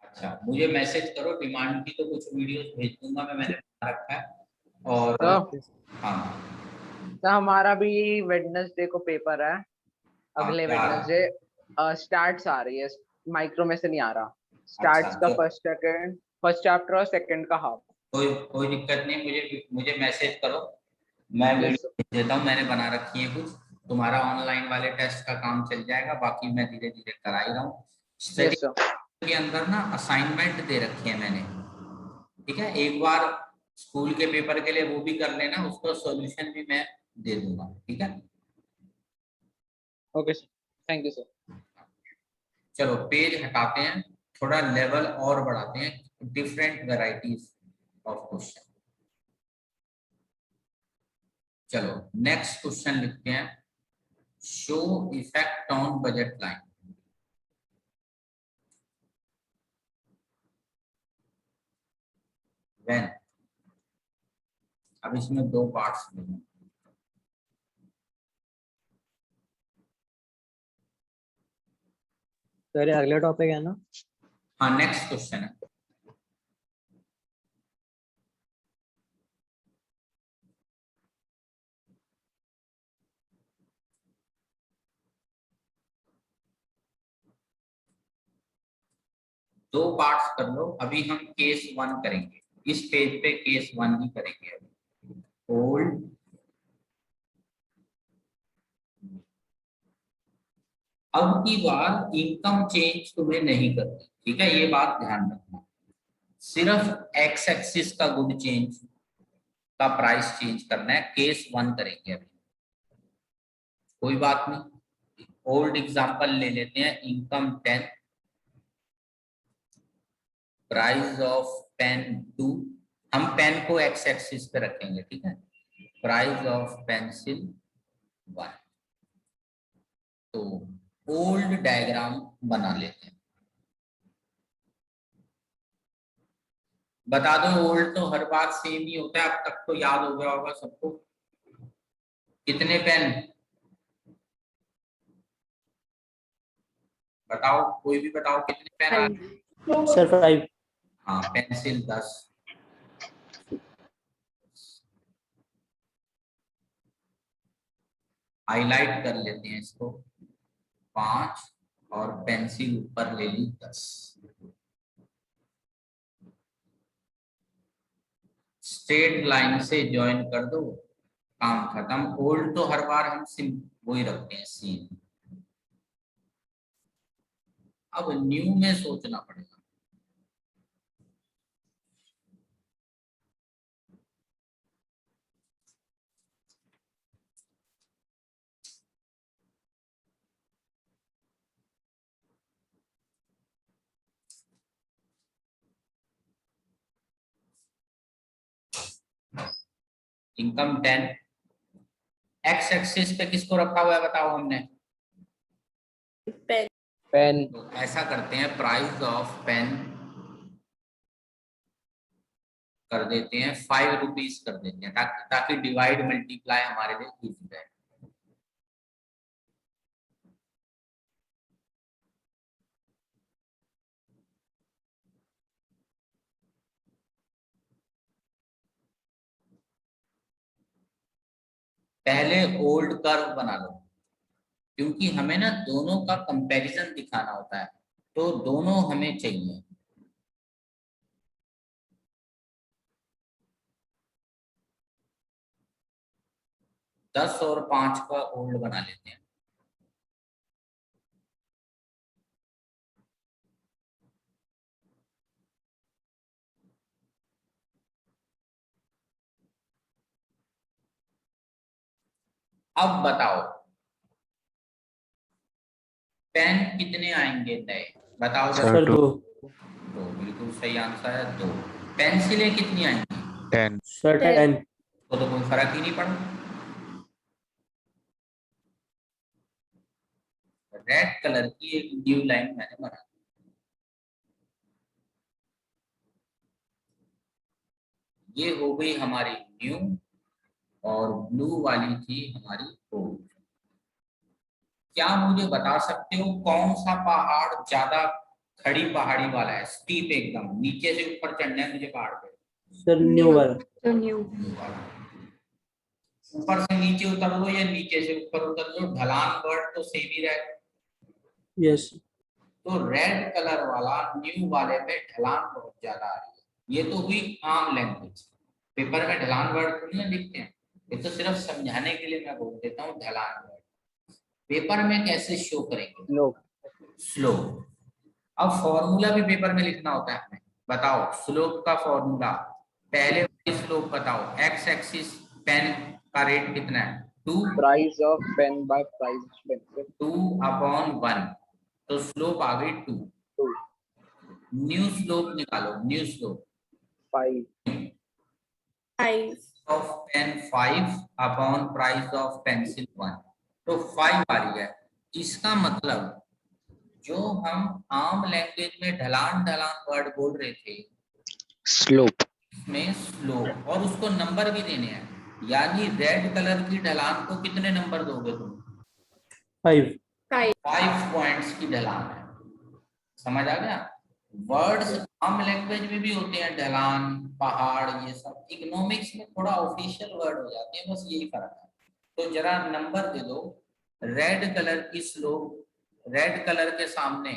अच्छा, मुझे मैसेज करो, डिमांड की तो कुछ वीडियोस भेज दूंगा मैंने बना रखा है। और तो हाँ, हमारा भी वेडनेसडे को पेपर है, हाँ, अगले क्या आ रहा है? वेडनेसडे। स्टार्ट्स आ रही है, माइक्रो में से नहीं आ रहा। अच्छा, स्टार्ट्स का तो फर्स्ट चैप्टर और सेकंड का हाफ। कोई दिक्कत नहीं, मुझे मुझे मैसेज करो, मैं यस वीडियो भेज देता हूँ, मैंने बना रखी है कुछ। तुम्हारा ऑनलाइन वाले टेस्ट का काम चल जाएगा, बाकी मैं धीरे धीरे करा ही रहा हूँ। Study yes sir. के अंदर ना असाइनमेंट दे रखे हैं मैंने, ठीक है। एक बार स्कूल के पेपर के लिए वो भी कर लेना, उसका सॉल्यूशन भी मैं दे दूंगा, ठीक है। Okay sir, thank you sir. चलो पेज हटाते हैं, थोड़ा लेवल और बढ़ाते हैं, डिफरेंट वेराइटीज ऑफ क्वेश्चन। चलो नेक्स्ट क्वेश्चन लिखते हैं, show effect on budget line. When, अब इसमें 2 पार्ट्स हैं। सर अगला टॉपिक है ना? हाँ, नेक्स्ट क्वेश्चन है। दो पार्ट्स कर लो। अभी हम केस 1 करेंगे, इस पेज पे केस 1 ही करेंगे। ओल्ड अब की बार इनकम चेंज तुम्हें नहीं करनी, ठीक है, ये बात ध्यान रखना। सिर्फ एक्स एक्सिस का गुड चेंज का प्राइस चेंज करना है। केस 1 करेंगे अभी, कोई बात नहीं। ओल्ड एग्जांपल ले लेते हैं, इनकम 10, प्राइस ऑफ पेन 2। हम पेन को एक्स एक्सिस पे रखेंगे, ठीक है। Price of pencil 1। तो ओल्ड डायग्राम बना लेते हैं। बता दो, ओल्ड तो हर बार सेम ही होता है, अब तक तो याद हो गया होगा सबको। कितने पेन बताओ, कोई भी बताओ, कितने पेन आ रहे? सर 5। हाँ, पेंसिल 10। हाईलाइट कर लेते हैं इसको 5, और पेंसिल ऊपर ले ली 10। स्ट्रेट लाइन से ज्वाइन कर दो, काम खत्म। ओल्ड तो हर बार हम सिम वही रखते हैं, सीन। अब न्यू में सोचना पड़ेगा। इनकम 10, एक्स एक्सिस पे किसको रखा हुआ है बताओ हमने? पेन। पेन। तो ऐसा करते हैं, प्राइस ऑफ पेन कर देते हैं 5 रुपीज कर देते हैं, ताकि डिवाइड मल्टीप्लाई हमारे लिए इजी रहे। पहले ओल्ड कर्व बना लो, क्योंकि हमें ना दोनों का कंपैरिजन दिखाना होता है, तो दोनों हमें चाहिए। दस और 5 का ओल्ड बना लेते हैं। अब बताओ पेन कितने आएंगे नए, बताओ जरा। सर 2। तो बिल्कुल सही आंसर है 2। पेंसिलें कितनी आएंगी? 10। सर 10। तो कोई फर्क ही नहीं पड़ा। रेड कलर की एक न्यू लाइन मैंने बना दी। ये हो गई हमारी न्यू, और ब्लू वाली थी हमारी ओल्ड। क्या मुझे बता सकते हो कौन सा पहाड़ ज्यादा खड़ी पहाड़ी वाला है, स्टीप एकदम, नीचे से ऊपर चढ़ना है मुझे पहाड़ पे? सर न्यू वाला। न्यू। ऊपर से नीचे उतर लो या नीचे से ऊपर उतर लो, ढलान वर्ड तो सेम ही रहेगा। यस। तो रेड कलर वाला न्यू वाले में ढलान बहुत ज्यादा आ रही है। ये तो हुई आम लैंग्वेज, पेपर में ढलान वर्ड थोड़ी ना लिखते हैं, ये तो सिर्फ समझाने के लिए मैं बोल देता हूँ ढलान वर्ड। पेपर में कैसे शो करेंगे? स्लो। अब फॉर्मूला भी पेपर में लिखना होता है हमें। बताओ स्लोप का फॉर्मूला, पहले स्लोप बताओ। एक्स एक्सिस पेन का रेट कितना है? 2 price of pen by price of pencil 2/1, तो स्लोप आ गई 2। 2। न्यू स्लोप निकालो, new slope 5। 5। Of pen 5 price of pencil 1, तो 5 आ रही है। इसका मतलब जो हम आम लैंग्वेज में ढलान ढलान वर्ड बोल रहे थे, स्लोप में स्लोप, और उसको नंबर भी देने हैं। यानी रेड कलर की ढलान को कितने नंबर दोगे तुम? 5। 5 पॉइंट्स की ढलान है। समझ आ गया? वर्ड्स आम लैंग्वेज में भी होते हैं, ढलान, पहाड़, ये सब। इकोनॉमिक्स में थोड़ा ऑफिशियल वर्ड हो जाते हैं, बस यही फर्क है। तो जरा नंबर दे दो। रेड कलर की स्लोप, रेड कलर के सामने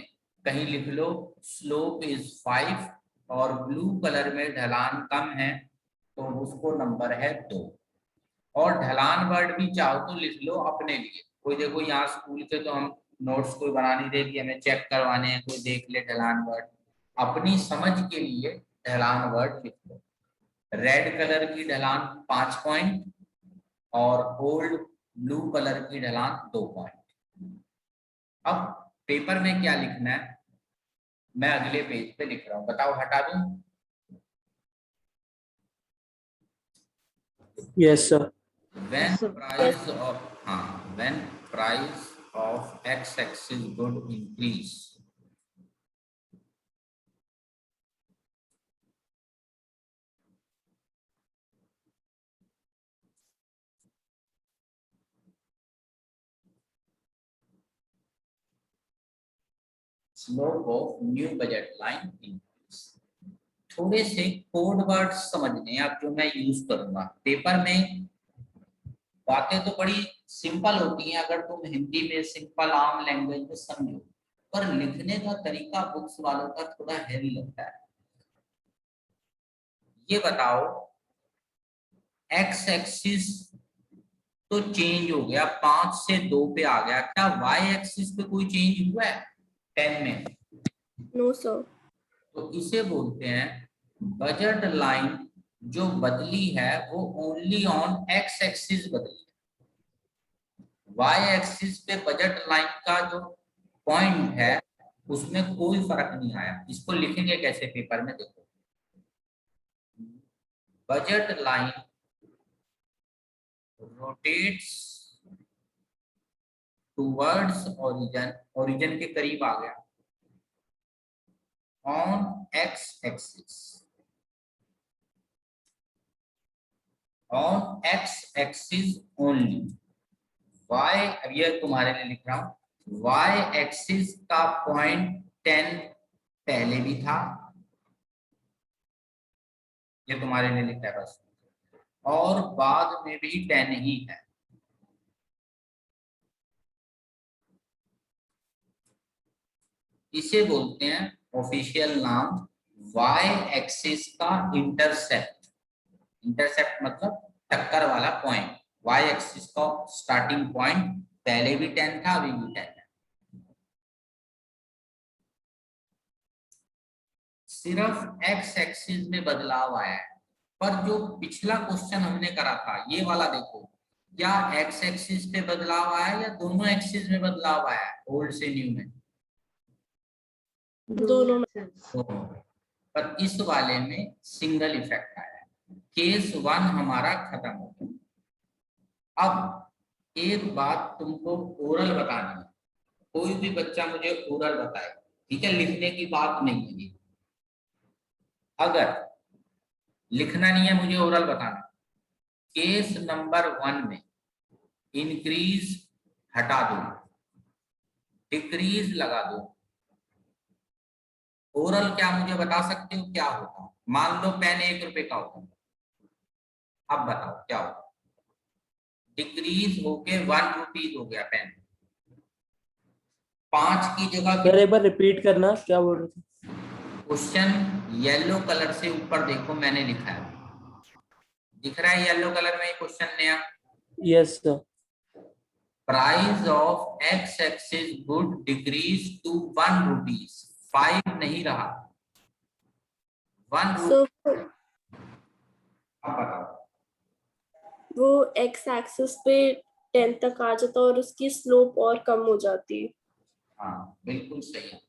कहीं लिख लो स्लोप इज 5 और ब्लू कलर में ढलान कम है तो उसको नंबर है 2। और ढलान वर्ड भी चाहो तो लिख लो अपने लिए। कोई देखो यहाँ स्कूल के तो हम नोट्स कोई बना नहीं दे कि हमें चेक करवाने हैं, कोई देख ले ढलान वर्ड, अपनी समझ के लिए ढलान वर्ड लिख लो। रेड कलर की ढलान 5 पॉइंट और ओल्ड ब्लू कलर की ढलान 2 पॉइंट। अब पेपर में क्या लिखना है मैं अगले पेज पे लिख रहा हूं, बताओ हटा दूं? Yes sir. When price of when price of x-axis would increase, slope of new budget line increase। थोड़े से कोड वर्ड्स समझने हैं अब जो मैं यूज करूंगा। पेपर में बातें तो बड़ी सिंपल होती हैं अगर तुम हिंदी में सिंपल आम लैंग्वेज में समझो, पर लिखने का तरीका बुक्स वालों का थोड़ा हैवी लगता है। ये बताओ एक्स एक्सिस तो चेंज हो गया, 5 से 2 पे आ गया, क्या वाई एक्सिस पे कोई चेंज हुआ है 10 में? No sir. तो इसे बोलते हैं बजट लाइन जो बदली है वो ओनली ऑन एक्स एक्सिस बदली है। वाई एक्सिस पे बजट लाइन का जो पॉइंट है उसमें कोई फर्क नहीं आया। इसको लिखेंगे कैसे पेपर में, देखो budget line rotates towards origin, origin के करीब आ गया, on X axis, on X axis only. Y, अब ये तुम्हारे लिए लिख रहा हूं, वाई एक्सिस का पॉइंट 10 पहले भी था, ये तुम्हारे लिए लिखा है बस, और बाद में भी 10 ही है। इसे बोलते हैं ऑफिशियल नाम वाई एक्सिस का इंटरसेप्ट। इंटरसेप्ट मतलब टक्कर वाला पॉइंट। वाई एक्सिस का स्टार्टिंग पॉइंट पहले भी 10 था, अभी भी 10 है। सिर्फ एक्स एक्सिस में बदलाव आया है, पर जो पिछला क्वेश्चन हमने करा था ये वाला देखो, क्या एक्स एक्सिस पे बदलाव आया या दोनों एक्सिस में बदलाव आया है, ओल्ड से न्यू में? दोनों में। दोनों में। पर इस वाले में सिंगल इफेक्ट आया है। केस 1 हमारा खत्म हो गया। अब एक बात तुमको ओरल बतानी है, कोई भी बच्चा मुझे ओरल बताए, ठीक है, लिखने की बात नहीं है। अगर लिखना नहीं है मुझे ओरल बताना। केस नंबर 1 में इंक्रीज हटा दो, डिक्रीज लगा दो। ओरल क्या मुझे बता सकते हो क्या होता? मान लो पेन 1 रुपए का होता, अब बताओ क्या होगा? डिक्रीज होके 1 रुपीज हो गया पेन। 5 की जगह सर एक बार रिपीट करना, क्या बोल रहे थे? क्वेश्चन येलो कलर से ऊपर देखो, मैंने लिखा है, दिख रहा है येलो कलर में क्वेश्चन नया? Yes sir. Price of X axis good decrease to 1 rupees, 5 नहीं रहा 1 सो रुपीज। अब बताओ। वो एक्स एक्सिस पे 10 तक आ जाता और उसकी स्लोप और कम हो जाती। हाँ बिल्कुल सही है।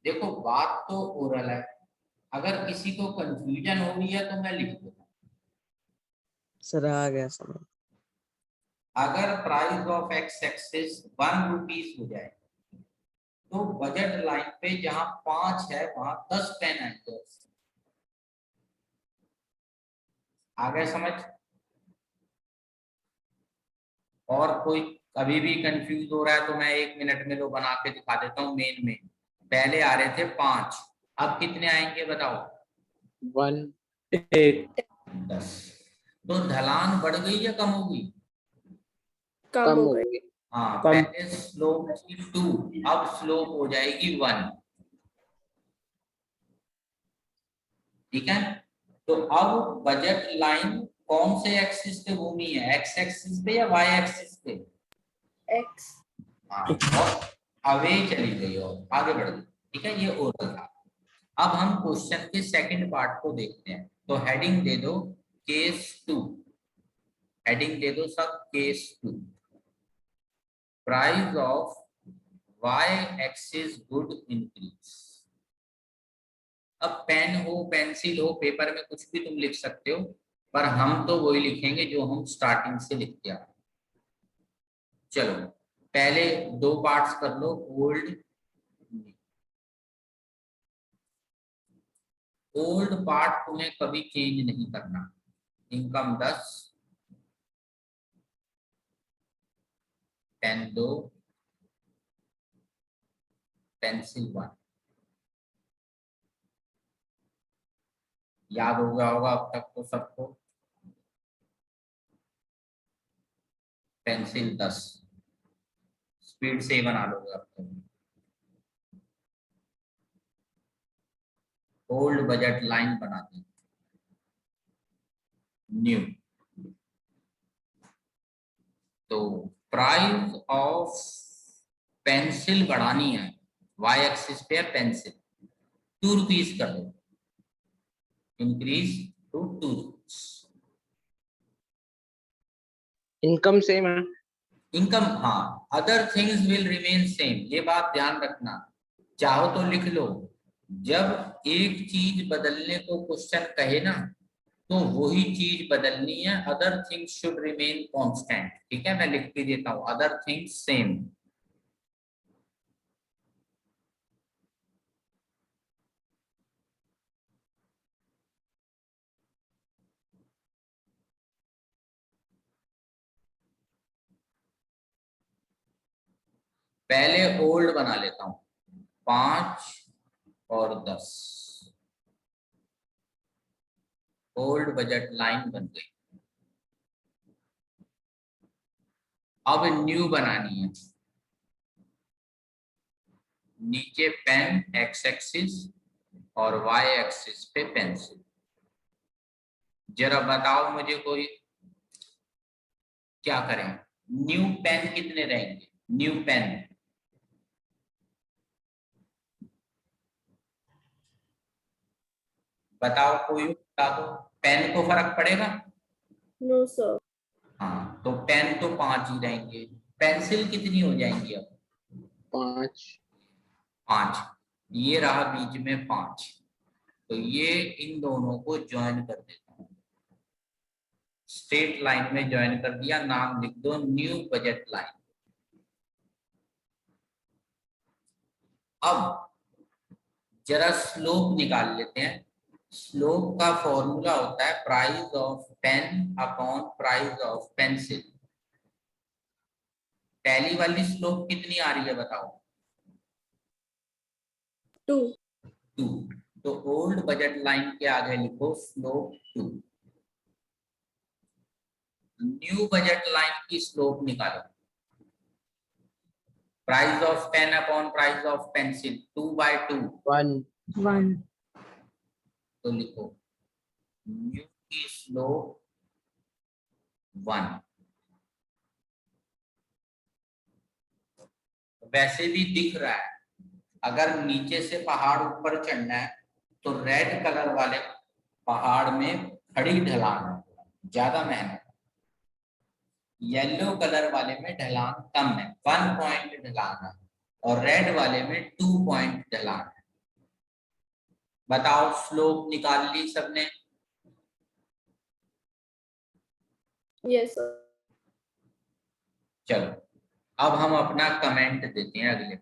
देखो बात तो ओरल है, अगर किसी को कंफ्यूजन हो रही है तो मैं लिख दूंगा। सर आ गया समझ। अगर price of X axis 1 rupees हो जाए तो बजट लाइन पे जहां 5 है वहां 10 पेन आएंगे। आ गए समझ? और कोई कभी भी कंफ्यूज हो रहा है तो मैं 1 मिनट में लो बना के दिखा देता हूँ। मेन में पहले आ रहे थे 5, अब कितने आएंगे बताओ? 1 एक 10। तो ढलान बढ़ गई या कम होगी? कम कम हो हो गई। गई। हाँ, कम। पहले स्लोप थी 2, अब स्लोप हो जाएगी 1। ठीक है, तो अब बजट लाइन कौन से एक्सिस पे घूमी है, एक्स एक्सिस पे या वाई एक्सिस पे? एक्स। हाँ, और अवे चली गई और आगे बढ़ गई। ठीक है, ये ओरल था। अब हम क्वेश्चन के सेकंड पार्ट को देखते हैं। तो हेडिंग दे दो केस 2, हेडिंग दे दो sub case 2। Price of Y axis good increase. अब पेन हो, पेंसिल हो, पेपर में कुछ भी तुम लिख सकते हो, पर हम तो वही लिखेंगे जो हम स्टार्टिंग से लिखते आ रहे हैं। चलो पहले 2 पार्ट्स कर लो, ओल्ड। ओल्ड पार्ट तुम्हें कभी चेंज नहीं करना। Income 10, pen 2, pencil 1। याद हो गया होगा अब तक तो सबको। पेंसिल 10, स्पीड से ही बना लोगे अब तो। ओल्ड बजट लाइन बना दी, न्यू। तो प्राइस ऑफ पेंसिल बढ़ानी है, वाई एक्सिस पे पेंसिल 2 रुपीज कर दो, increase to 2 rupees. Income same है। इनकम, हाँ, other things will remain same, ये बात ध्यान रखना। चाहो तो लिख लो, जब एक चीज बदलने को क्वेश्चन कहे ना, तो वही चीज बदलनी है, other things should remain constant. ठीक है, मैं लिख के देता हूं, अदर थिंग्स सेम। पहले ओल्ड बना लेता हूं, 5 और 10, ओल्ड बजट लाइन बन गई। अब न्यू बनानी है, नीचे पेन एक्स एक्सिस और वाई एक्सिस पे पेंसिल। जरा बताओ मुझे कोई, क्या करें? न्यू पेन कितने रहेंगे? न्यू पेन बताओ, कोई बता दो। पेन को फर्क पड़ेगा? No sir. हाँ, तो पेन तो 5 ही रहेंगे। पेंसिल कितनी हो जाएंगी अब? 5। 5। ये रहा बीच में 5, तो ये इन दोनों को ज्वाइन कर देता हूँ, स्ट्रेट लाइन में ज्वाइन कर दिया, नाम लिख दो न्यू बजट लाइन। अब जरा स्लोप निकाल लेते हैं। स्लोप का फॉर्मूला होता है price of pen upon price of pencil. पहली वाली स्लोप कितनी आ रही है बताओ? 2। 2। तो ओल्ड बजट लाइन के आगे लिखो स्लोप 2। न्यू बजट लाइन की स्लोप निकालो, price of pen upon price of pencil 2/2। 1। तो लिखो न्यू की स्लोप 1। वैसे भी दिख रहा है, अगर नीचे से पहाड़ ऊपर चढ़ना है तो रेड कलर वाले पहाड़ में खड़ी ढलान है, ज्यादा मेहनत। येलो कलर वाले में ढलान कम है, 1 पॉइंट ढलान है, और रेड वाले में 2 पॉइंट ढलान है। बताओ स्लोप निकाल ली सबने? Yes sir. चलो अब हम अपना कमेंट देते हैं अगले।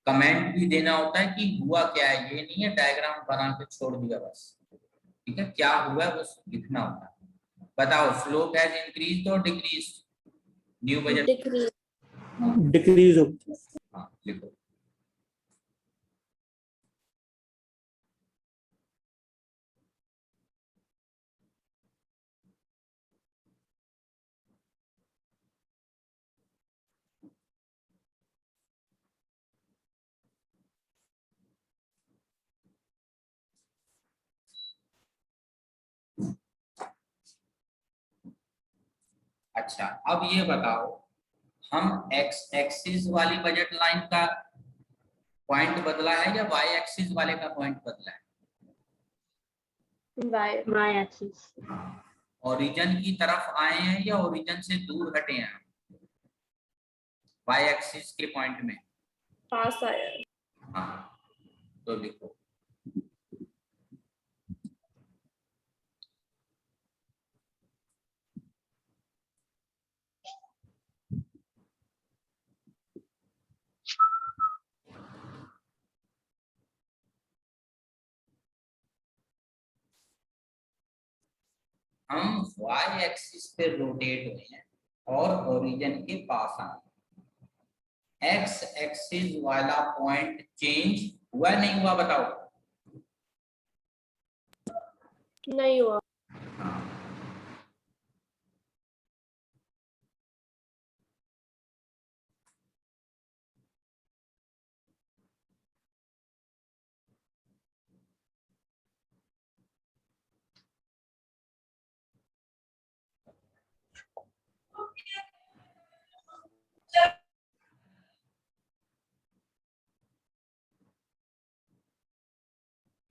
कमेंट भी देना होता है कि हुआ क्या है, ये नहीं है डायग्राम बना के छोड़ दिया बस। ठीक है, क्या हुआ है बस लिखना होता है। बताओ स्लोप हैज इंक्रीज और decrease? New budget. Decrease. Decrease हो। हाँ लिखो। अच्छा, अब ये बताओ, हम एक्स एक्सिस वाली बजट लाइन का पॉइंट बदला है या वाई एक्सिस वाले का पॉइंट बदला है? y axis. ओरिजिन की तरफ आए हैं या ओरिजिन से दूर हटे हैं? वाई एक्सिस के पॉइंट में पास आया है। हाँ, तो लिखो हम वाई एक्सिस पे रोटेट हुए हैं और ओरिजिन के पास आए। एक्स एक्सिस वाला पॉइंट चेंज हुआ नहीं हुआ बताओ? नहीं हुआ। हाँ,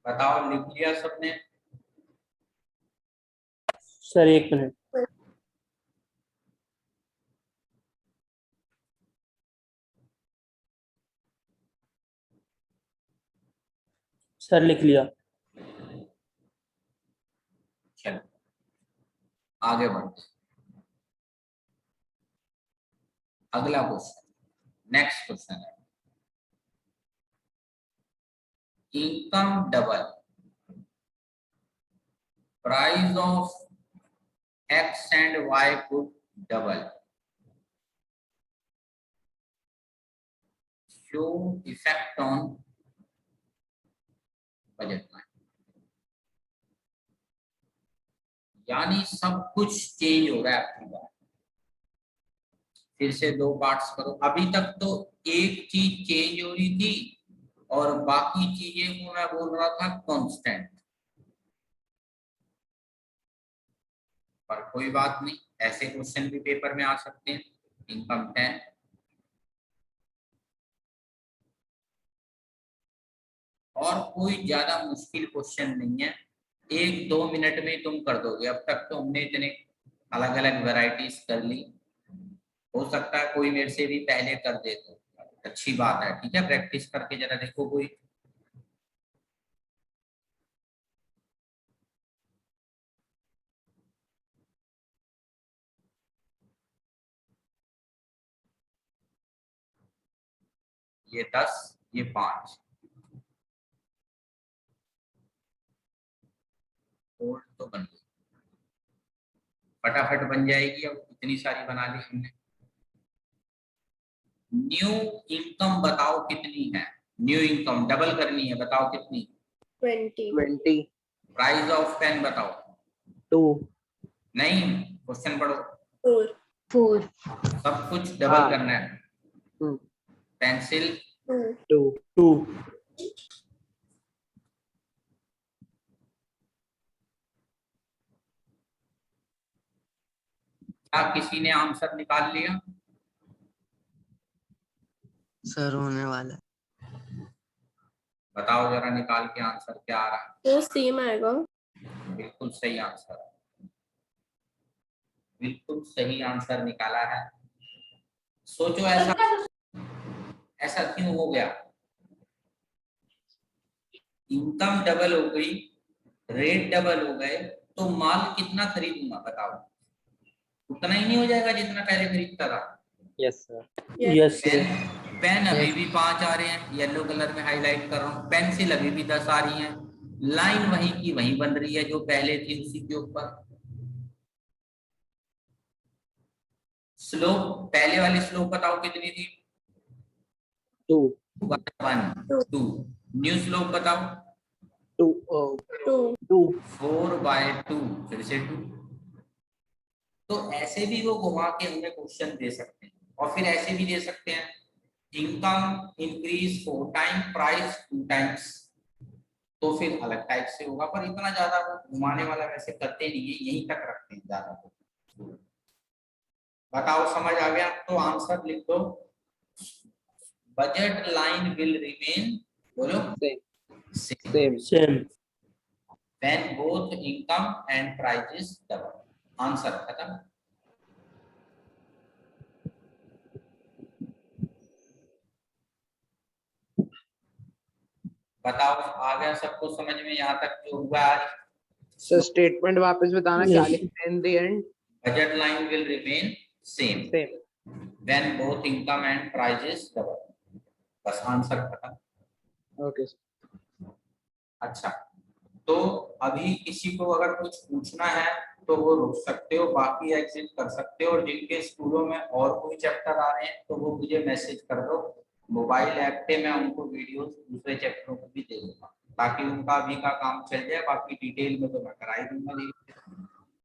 बताओ लिख लिया सबने? Sir 1 minute. सर लिख लिया। चलो आगे बढ़ते हैं। अगला क्वेश्चन, नेक्स्ट क्वेश्चन है, income double, price of x and Y could double, show effect on budget line. यानी सब कुछ चेंज हो रहा है आपकी बात। फिर से दो पार्ट्स करो। अभी तक तो एक चीज चेंज हो रही थी और बाकी चीजें को मैं बोल रहा था कांस्टेंट, पर कोई बात नहीं, ऐसे क्वेश्चन भी पेपर में आ सकते हैं। इनकम 10, और कोई ज्यादा मुश्किल क्वेश्चन नहीं है, 1-2 मिनट में तुम कर दोगे। अब तक तो हमने इतने अलग अलग वैरायटीज कर ली, हो सकता है कोई मेरे से भी पहले कर दे तो अच्छी बात है। ठीक है, प्रैक्टिस करके जरा देखो कोई। ये 10, ये 5, ओल्ड तो बन गई, फटाफट बन जाएगी। अब इतनी सारी बना ली हमने। न्यू इनकम बताओ कितनी है? न्यू इनकम डबल करनी है, बताओ कितनी? 20। 20। प्राइस ऑफ पेन बताओ। 2। नहीं, क्वेश्चन पढ़ो। 4। सब कुछ डबल हाँ। करना है। पेंसिल 2। 2। क्या किसी ने आंसर निकाल लिया? सर होने वाला है। बताओ जरा निकाल के आंसर क्या आ रहा है? तो सेम आएगा। बिल्कुल सही आंसर, बिल्कुल सही आंसर निकाला है। सोचो ऐसा ऐसा क्यों हो गया? इनकम डबल हो गई, रेट डबल हो गए, तो माल कितना खरीदूंगा बताओ? उतना ही नहीं हो जाएगा जितना पहले खरीदता था? Yes sir. Yes pen sir. Pen अभी भी 5 आ रहे हैं, येलो कलर में हाईलाइट कर रहा हूँ। पेंसिल अभी भी 10 आ रही है। लाइन वही की वही बन रही है जो पहले थी, उसी के ऊपर। स्लोप, पहले वाली स्लोप बताओ कितनी थी? 2। 1, 2। न्यू स्लोप बताओ? 2। 2। 4/2, फिर से 2। तो ऐसे भी वो घुमा के हमें क्वेश्चन दे सकते हैं, और फिर ऐसे भी दे सकते हैं, income increase 4 time, price 2 times, तो फिर अलग टाइप से होगा। पर इतना ज्यादा वो घुमाने वाला वैसे करते नहीं है, यहीं तक रखते हैं ज्यादा। बताओ समझ आ गया? तो आंसर लिख दो, बजट लाइन विल रिमेन, बोलो Same. same same. when both income and prices double. Answer खत्म। बताओ आ गया सबको समझ में यहाँ तक जो हुआ आज? सर स्टेटमेंट वापस बताना, क्या Yes. लिखना है in the end? Budget line will remain same same. when both income and prices double. बस आंसर खत्म। ओके। अच्छा, तो अभी किसी को अगर कुछ पूछना है तो वो रुक सकते हो, बाकी एग्जिट कर सकते हो, और जिनके स्कूलों में और कोई चैप्टर आ रहे हैं तो वो मुझे मैसेज कर दो। मोबाइल ऐप पे मैं उनको वीडियोस दूसरे चैप्टरों को भी दे दूंगा ताकि उनका अभी का काम चल जाए। बाकी डिटेल में तो मैं करा ही दूंगा।